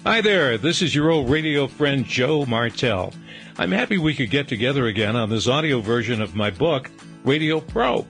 Hi there, this is your old radio friend Joe Martelle. I'm happy we could get together again on this audio version of my book, Radio Pro.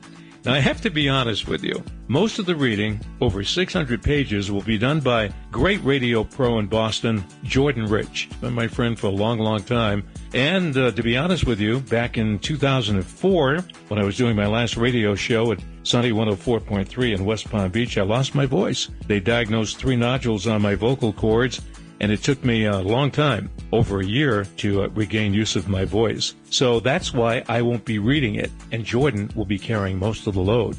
Now, I have to be honest with you. Most of the reading, over 600 pages, will be done by great radio pro in Boston, Jordan Rich. He's been my friend for a long, long time. And to be honest with you, back in 2004, when I was doing my last radio show at Sunny 104.3 in West Palm Beach, I lost my voice. They diagnosed 3 nodules on my vocal cords, and it took me a long time, over a year, to regain use of my voice. So that's why I won't be reading it, and Jordan will be carrying most of the load.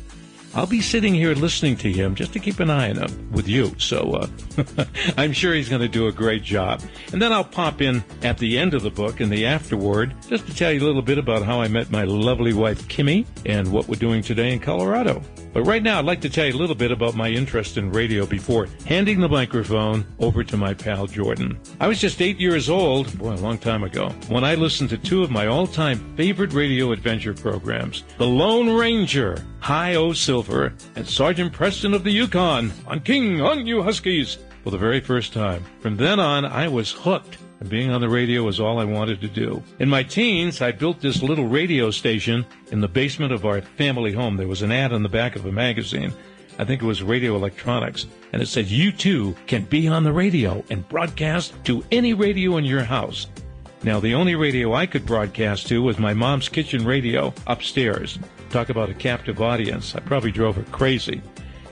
I'll be sitting here listening to him just to keep an eye on him with you. So I'm sure he's going to do a great job. And then I'll pop in at the end of the book in the afterword just to tell you a little bit about how I met my lovely wife, Kimmy, and what we're doing today in Colorado. But right now, I'd like to tell you a little bit about my interest in radio before handing the microphone over to my pal, Jordan. I was just 8 years old, boy, a long time ago, when I listened to 2 of my all-time favorite radio adventure programs, The Lone Ranger, Hi-O Silver, and Sergeant Preston of the Yukon on King on You Huskies for the very first time. From then on, I was hooked. And being on the radio was all I wanted to do. In my teens, I built this little radio station in the basement of our family home. There was an ad on the back of a magazine. I think it was Radio Electronics. And it said, you too can be on the radio and broadcast to any radio in your house. Now, the only radio I could broadcast to was my mom's kitchen radio upstairs. Talk about a captive audience. I probably drove her crazy.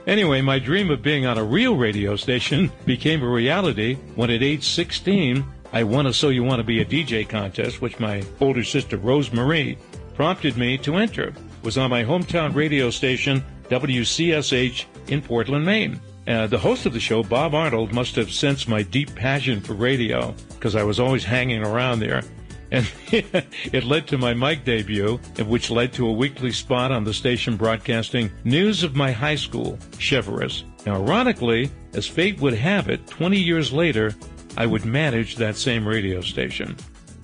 Anyway, my dream of being on a real radio station became a reality when at age 16, I won a So You Want to Be a DJ contest, which my older sister, Rose Marie, prompted me to enter. It was on my hometown radio station, WCSH, in Portland, Maine. The host of the show, Bob Arnold, must have sensed my deep passion for radio, because I was always hanging around there. And it led to my mic debut, which led to a weekly spot on the station broadcasting news of my high school, Cheverus. Now, ironically, as fate would have it, 20 years later, I would manage that same radio station.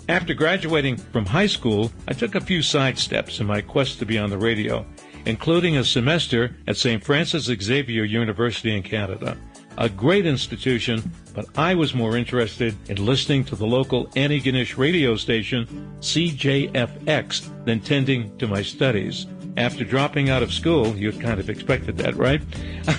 After graduating from high school, I took a few side steps in my quest to be on the radio, including a semester at St. Francis Xavier University in Canada. A great institution, but I was more interested in listening to the local Antigonish radio station, CJFX, than tending to my studies. After dropping out of school, you'd kind of expected that, right?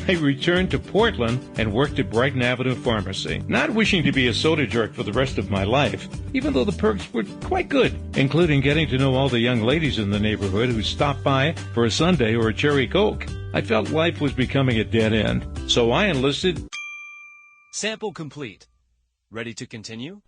I returned to Portland and worked at Brighton Avenue Pharmacy, not wishing to be a soda jerk for the rest of my life, even though the perks were quite good, including getting to know all the young ladies in the neighborhood who stopped by for a sundae or a cherry Coke. I felt life was becoming a dead end, so I enlisted. Sample complete. Ready to continue?